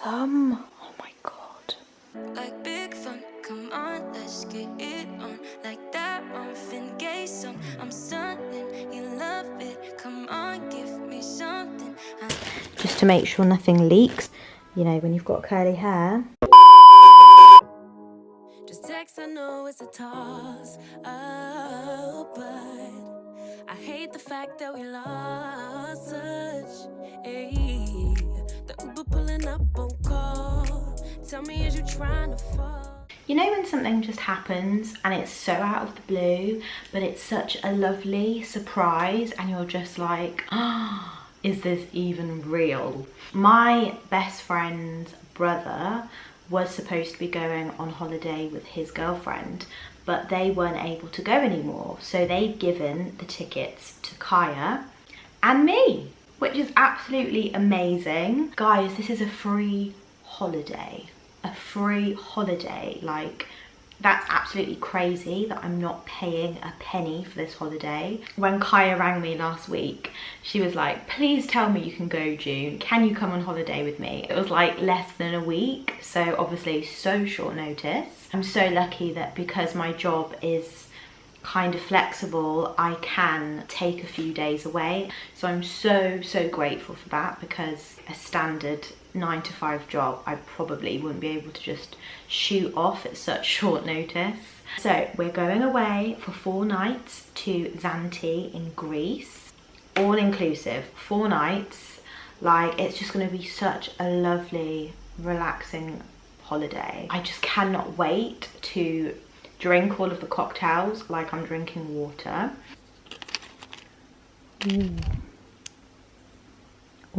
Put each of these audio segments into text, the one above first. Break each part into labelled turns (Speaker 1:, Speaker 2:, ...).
Speaker 1: thumb. Oh my god.
Speaker 2: Like big fun, come on, let's get it on. Like that Marvin Gaye song, I'm stunning, you love it. Come on, give me something.
Speaker 1: Just to make sure nothing leaks. You know, when you've got curly hair.
Speaker 2: Just text, I know it's a toss, oh, but I hate the fact that we lost touch. Hey, the Uber pulling up on call. Tell me, is you trying to fall?
Speaker 1: You know when something just happens and it's so out of the blue, but it's such a lovely surprise and you're just like, oh, is this even real? My best friend's brother was supposed to be going on holiday with his girlfriend, but they weren't able to go anymore. So they'd given the tickets to Kaya and me, which is absolutely amazing. Guys, this is a free holiday. A free holiday. Like, that's absolutely crazy that I'm not paying a penny for this holiday. When Kaya rang me last week, she was like, please tell me you can go, June. Can you come on holiday with me? It was like less than a week, so obviously so short notice. I'm so lucky that because my job is kind of flexible, I can take a few days away. So I'm so grateful for that, because a standard 9-to-5 job, I probably wouldn't be able to just shoot off at such short notice. So we're going away for 4 nights to Zante in Greece, all inclusive, 4 nights. Like, it's just going to be such a lovely, relaxing holiday. I just cannot wait to drink all of the cocktails like I'm drinking water.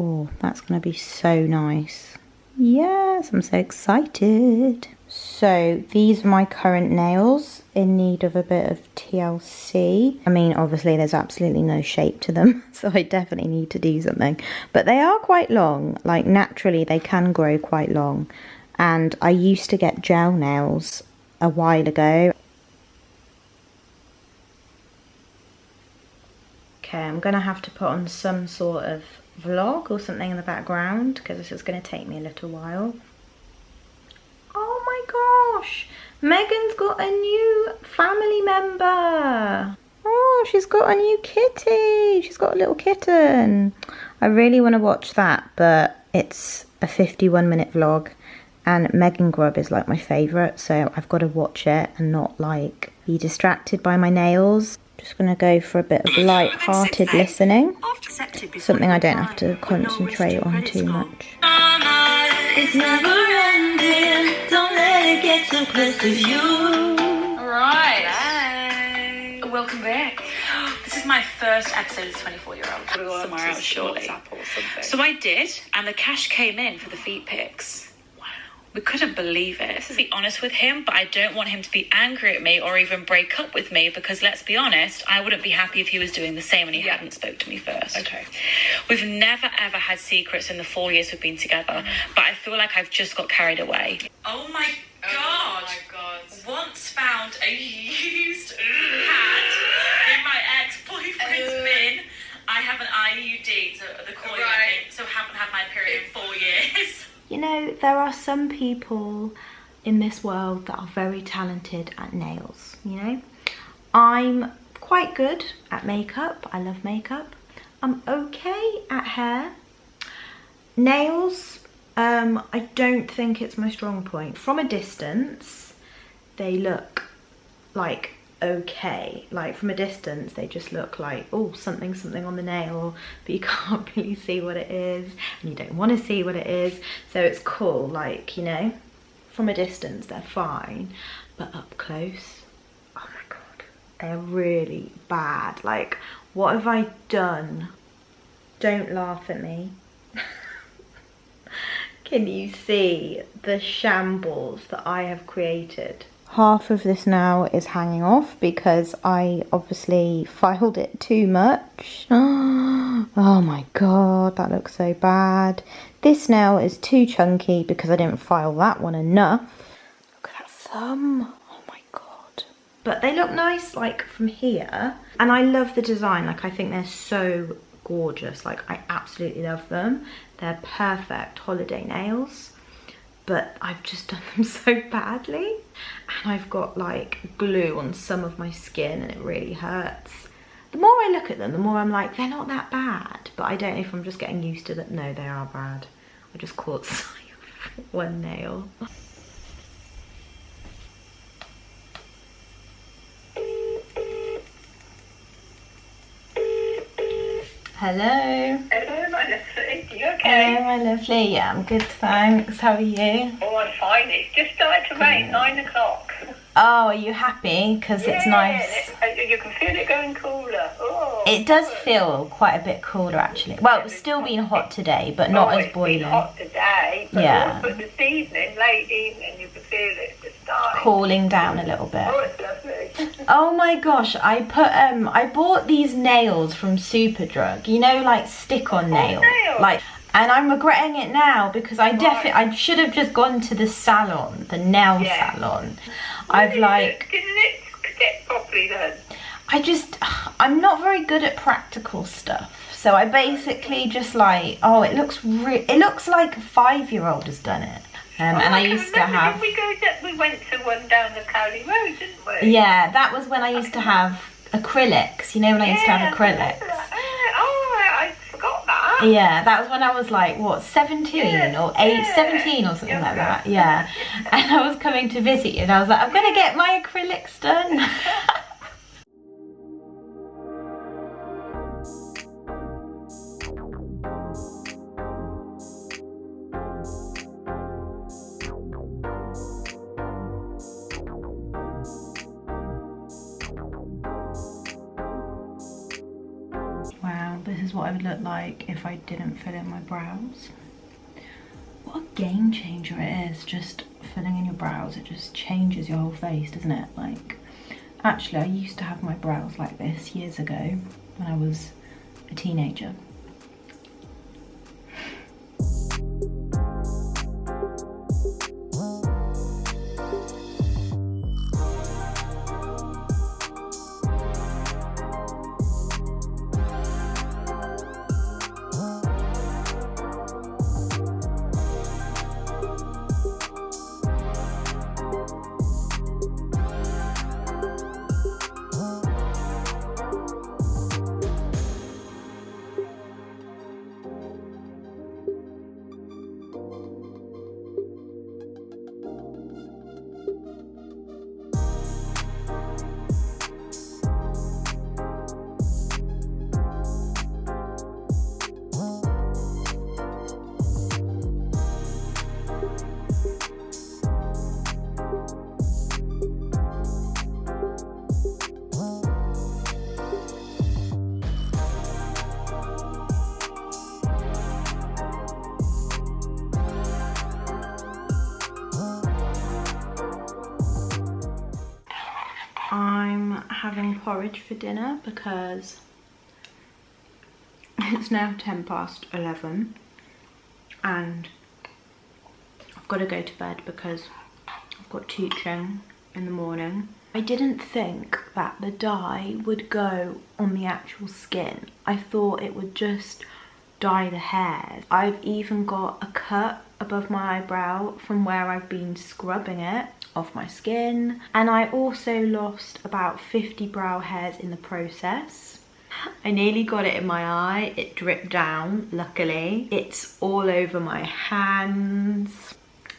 Speaker 1: Oh, that's gonna be so nice. Yes, I'm so excited. So these are my current nails, in need of a bit of TLC. I mean, obviously there's absolutely no shape to them, so I definitely need to do something. But they are quite long, like naturally they can grow quite long. And I used to get gel nails a while ago. Okay, I'm gonna have to put on some sort of vlog or something in the background, because this is going to take me a little while. Oh my gosh, Megan's got a new family member. Oh, she's got a new kitty. She's got a little kitten. I really want to watch that, but it's a 51-minute vlog and Megan Grubb is like my favourite, so I've got to watch it and not like be distracted by my nails. Just gonna go for a bit of light-hearted listening. Something I don't have to concentrate on too much.
Speaker 2: It's never ending. Don't let it get too close to you.
Speaker 3: Alright. Bye. Welcome back. This is my first episode as a 24-year-old. Somewhere else shortly. So I did, and the cash came in for the feet pics. We couldn't believe it. To be honest with him, but I don't want him to be angry at me or even break up with me, because let's be honest, I wouldn't be happy if he was doing the same and he hadn't spoke to me first. Okay. We've never ever had secrets in the 4 years we've been together, but I feel like I've just got carried away. Oh my god. Oh my god. Once found a used hat in my ex-boyfriend's bin. I have an IUD, so the coin, I think, so haven't had my period in 4 years.
Speaker 1: You know, there are some people in this world that are very talented at nails, you know? I'm quite good at makeup. I love makeup. I'm okay at hair. Nails, I don't think it's my strong point. From a distance, they look like okay. Like from a distance, they just look like, oh, something on the nail, but you can't really see what it is and you don't want to see what it is. So it's cool, like, you know, from a distance they're fine, but up close, oh my god, they're really bad. Like, what have I done? Don't laugh at me. Can you see the shambles that I have created? Half of this now is hanging off because I obviously filed it too much. Oh my god, that looks so bad. This nail is too chunky because I didn't file that one enough. Look at that thumb. Oh my god. But they look nice, like, from here. And I love the design. Like, I think they're so gorgeous. Like, I absolutely love them. They're perfect holiday nails. but I've just done them so badly. And I've got like glue on some of my skin and it really hurts. The more I look at them, the more I'm like, they're not that bad. But I don't know if I'm just getting used to that. No, they are bad. I just caught sight of one nail. Hello.
Speaker 4: Hello, my lovely. You okay?
Speaker 1: Hello, my lovely. Yeah, I'm good, thanks. How are you?
Speaker 4: Oh, I'm fine. It's just started to rain, 9 o'clock.
Speaker 1: Oh, are you happy? Because it's nice.
Speaker 4: You can feel it going cooler. Oh,
Speaker 1: It does feel quite a bit cooler, actually. Well, it's still been hot today, but not as boiling.
Speaker 4: It's been hot today, but,
Speaker 1: Yeah.
Speaker 4: But this evening, late evening, you can feel it just starting.
Speaker 1: Cooling down a little bit.
Speaker 4: Oh, it's lovely.
Speaker 1: Oh my gosh, I bought these nails from Superdrug. You know, like stick-on nails.
Speaker 4: Nails.
Speaker 1: And I'm regretting it now because I should have just gone to the salon, the nail salon.
Speaker 4: Didn't it get properly done?
Speaker 1: I'm not very good at practical stuff. So I basically just like, oh, it looks like a 5-year-old has done it. And I used to have.
Speaker 4: We went to one down the Cowley Road, didn't we?
Speaker 1: Yeah, that was when I used to have acrylics. You know, when I used to have acrylics.
Speaker 4: I forgot that.
Speaker 1: Yeah, that was when I was like, what, 17 or 17 or something like that. Yeah. And I was coming to visit you and I was like, I'm going to get my acrylics done. Wow, this is what I would look like if I didn't fill in my brows. What a game changer it is, just filling in your brows. It just changes your whole face, doesn't it? Like, actually, I used to have my brows like this years ago when I was a teenager. I'm having porridge for dinner because it's now 11:10 and I've got to go to bed because I've got teaching in the morning. I didn't think that the dye would go on the actual skin. I thought it would just dye the hairs. I've even got a cut above my eyebrow from where I've been scrubbing it off my skin, and I also lost about 50 brow hairs in the process. I nearly got it in my eye. It dripped down, luckily. It's all over my hands.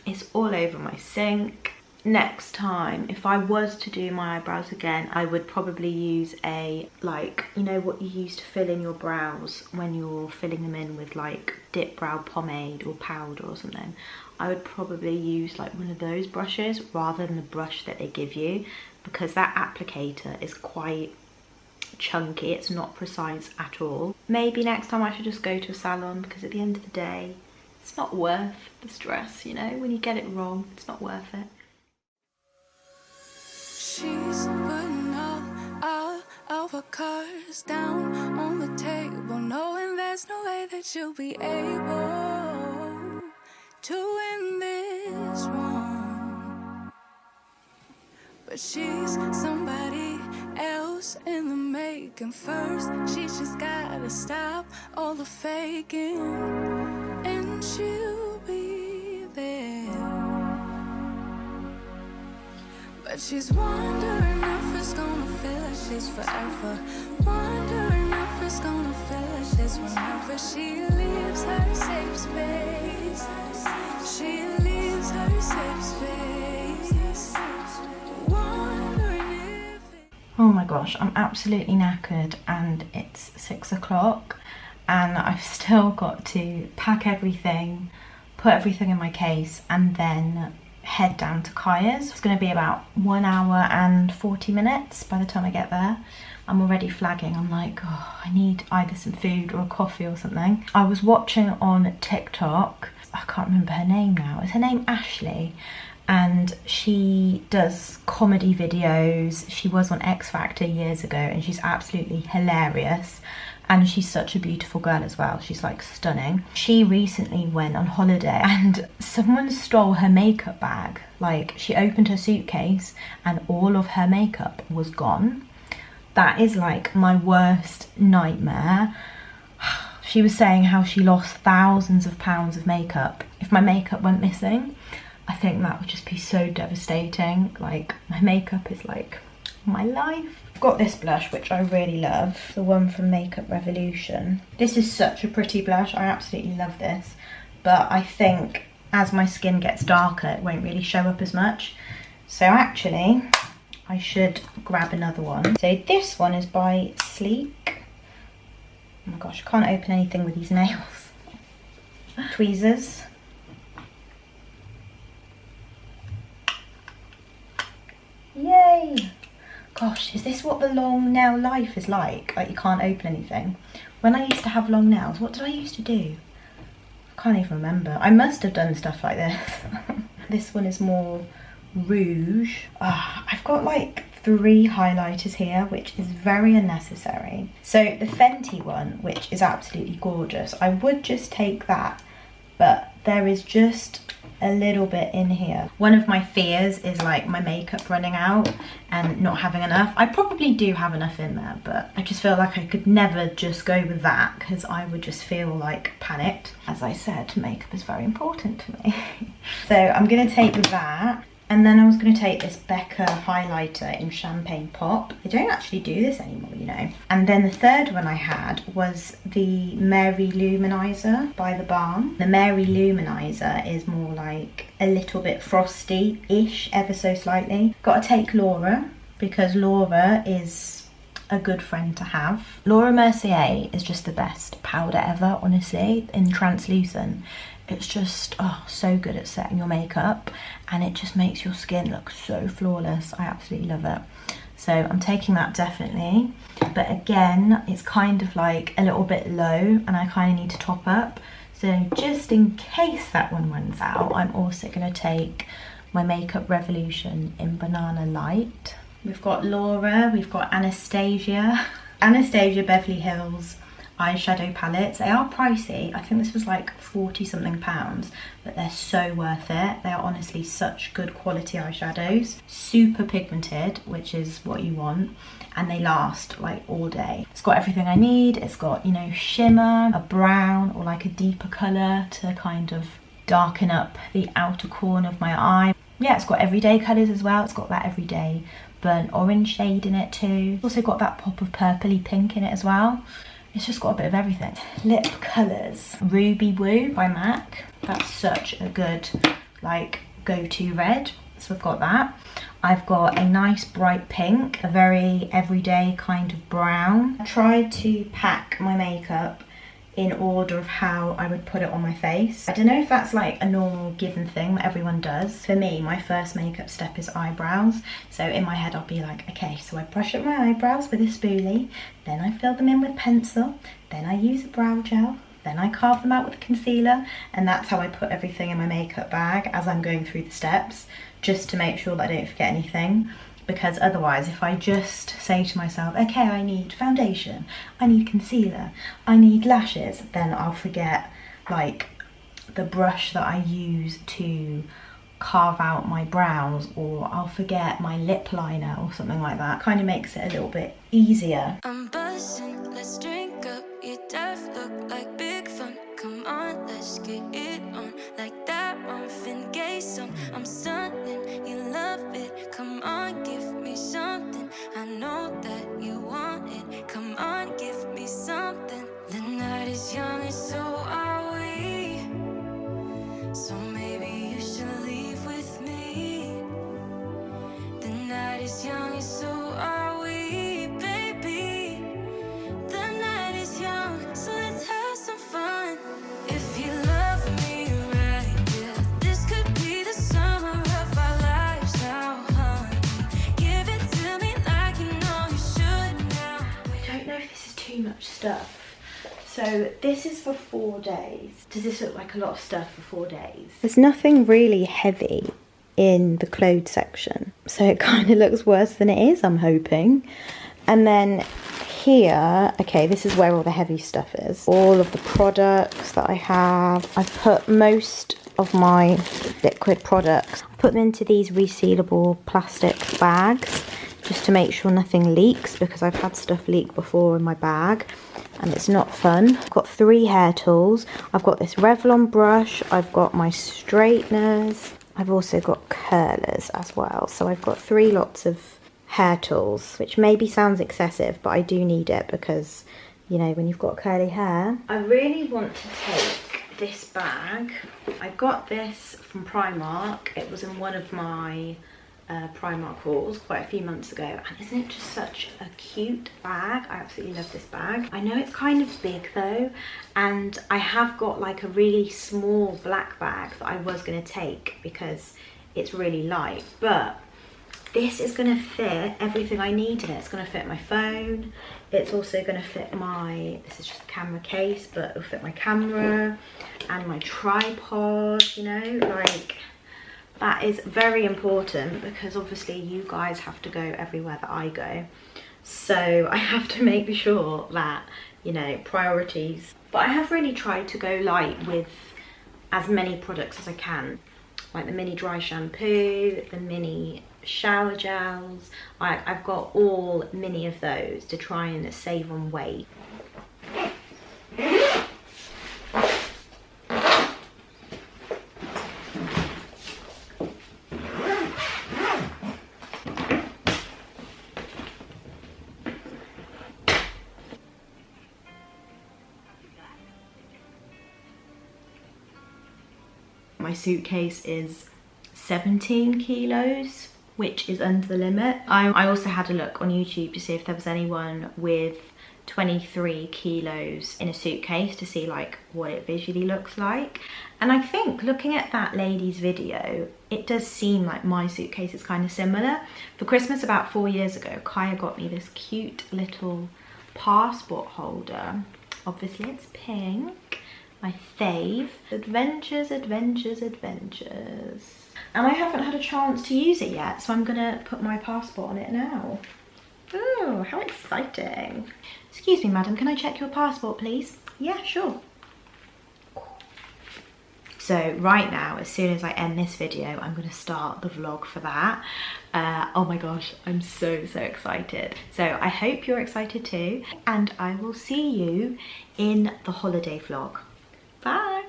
Speaker 1: It's all over my sink. Next time, if I was to do my eyebrows again, I would probably use a, like, you know what you use to fill in your brows when you're filling them in with like dip brow pomade or powder or something. I would probably use like one of those brushes rather than the brush that they give you, because that applicator is quite chunky. It's not precise at all. Maybe next time I should just go to a salon, because at the end of the day, it's not worth the stress, you know? When you get it wrong, it's not worth it.
Speaker 2: She's putting all of her cards down on the table, knowing there's no way that she'll be able to win this one. But she's somebody else in the making. First, she's just gotta stop all the faking, and she'll be there. But she's wondering if it's gonna feel like she's forever. Wondering if it's gonna feel like this whenever she leaves her safe space. She leaves her safe space. Wondering if
Speaker 1: Oh my gosh, I'm absolutely knackered and it's 6 o'clock and I've still got to pack everything, put everything in my case and then head down to Kaya's. It's going to be about 1 hour and 40 minutes by the time I get there. I'm already flagging. I'm like, oh, I need either some food or a coffee or something. I was watching on TikTok, I can't remember her name now. Is her name Ashley? And she does comedy videos. She was on X Factor years ago and she's absolutely hilarious. And she's such a beautiful girl as well. She's like stunning. She recently went on holiday and someone stole her makeup bag. Like she opened her suitcase and all of her makeup was gone. That is like my worst nightmare. She was saying how she lost thousands of pounds of makeup. If my makeup went missing, I think that would just be so devastating. Like my makeup is like my life. I've got this blush which I really love, the one from Makeup Revolution. This is such a pretty blush. I absolutely love this, but I think as my skin gets darker it won't really show up as much. So actually I should grab another one. So this one is by Sleek. Oh my gosh, I can't open anything with these nails. Tweezers. Yay! Gosh, is this what the long nail life is like? Like you can't open anything. When I used to have long nails, what did I used to do? I can't even remember. I must have done stuff like this. This one is more rouge. I've got like 3 highlighters here, which is very unnecessary. So the Fenty one, which is absolutely gorgeous, I would just take that, but there is just a little bit in here. One of my fears is like my makeup running out and not having enough. I probably do have enough in there, but I just feel like I could never just go with that because I would just feel like panicked. As I said, makeup is very important to me. So I'm gonna take that. And then I was going to take this Becca highlighter in Champagne Pop. They don't actually do this anymore, you know. And then the third one I had was the Mary Luminizer by The Balm. The Mary Luminizer is more like a little bit frosty-ish, ever so slightly. Got to take Laura because Laura is a good friend to have. Laura Mercier is just the best powder ever, honestly, in translucent. It's just, oh, so good at setting your makeup and it just makes your skin look so flawless. I absolutely love it. So I'm taking that definitely. But again, it's kind of like a little bit low and I kind of need to top up. So just in case that one runs out, I'm also going to take my Makeup Revolution in Banana Light. We've got Laura, we've got Anastasia. Anastasia Beverly Hills eyeshadow palettes. They are pricey. I think this was like 40 something pounds, but they're so worth it. They are honestly such good quality eyeshadows. Super pigmented, which is what you want, and they last like all day. It's got everything I need. It's got, you know, shimmer, a brown or like a deeper colour to kind of darken up the outer corner of my eye. Yeah, it's got everyday colours as well. It's got that everyday burnt orange shade in it too. It's also got that pop of purpley pink in it as well. It's just got a bit of everything. Lip colours. Ruby Woo by MAC. That's such a good like go-to red. So I've got that. I've got a nice bright pink, a very everyday kind of brown. I tried to pack my makeup in order of how I would put it on my face. I don't know if that's like a normal given thing that everyone does. For me, my first makeup step is eyebrows. So in my head I'll be like, okay, so I brush up my eyebrows with a spoolie, then I fill them in with pencil, then I use a brow gel, then I carve them out with a concealer, and that's how I put everything in my makeup bag as I'm going through the steps, just to make sure that I don't forget anything. Because otherwise, if I just say to myself, okay, I need foundation, I need concealer, I need lashes, then I'll forget like the brush that I use to carve out my brows, or I'll forget my lip liner or something like that. Kind of makes it a little bit easier.
Speaker 2: I'm buzzing, let's drink up. Your death look like big fun. Come on, let's get it on. Like that Marvin Gaye song. I'm stunning, you love it. Come on, So maybe you should leave with me. The night is young and so are we, baby. The night is young, so let's have some fun. If you love me right, yeah, this could be the summer of our lives now, honey. Give it to me like you know you should now.
Speaker 1: I don't know if this is too much stuff. So this is for 4 days. Does this look like a lot of stuff for 4 days? There's nothing really heavy in the clothes section, so it kind of looks worse than it is, I'm hoping. And then here, okay, this is where all the heavy stuff is. All of the products that I have. I've put most of my liquid products, I put them into these resealable plastic bags just to make sure nothing leaks, because I've had stuff leak before in my bag and it's not fun. I've got 3 hair tools. I've got this Revlon brush. I've got my straighteners. I've also got curlers as well. So I've got 3 lots of hair tools, which maybe sounds excessive, but I do need it because, you know, when you've got curly hair. I really want to take this bag. I got this from Primark. It was in one of my Primark hauls quite a few months ago, and isn't it just such a cute bag? I absolutely love this bag. I know it's kind of big though, and I have got like a really small black bag that I was going to take because it's really light, but this is going to fit everything I need in it. It's going to fit my phone. It's also going to fit my, this is just a camera case, but it'll fit my camera and my tripod, you know, like that is very important because obviously you guys have to go everywhere that I go. So I have to make sure that, you know, priorities. But I have really tried to go light with as many products as I can. Like the mini dry shampoo, the mini shower gels. I've got all mini of those to try and save on weight. My suitcase is 17 kilos, which is under the limit. I also had a look on YouTube to see if there was anyone with 23 kilos in a suitcase to see like what it visually looks like. And I think looking at that lady's video, it does seem like my suitcase is kind of similar. For Christmas about 4 years ago, Kaya got me this cute little passport holder. Obviously it's pink. My fave. Adventures, adventures, adventures. And I haven't had a chance to use it yet, so I'm gonna put my passport on it now. Oh, how exciting. Excuse me, madam, can I check your passport, please? Yeah, sure. So right now, as soon as I end this video, I'm gonna start the vlog for that. Oh my gosh, I'm so excited. So I hope you're excited too, and I will see you in the holiday vlog. Bye.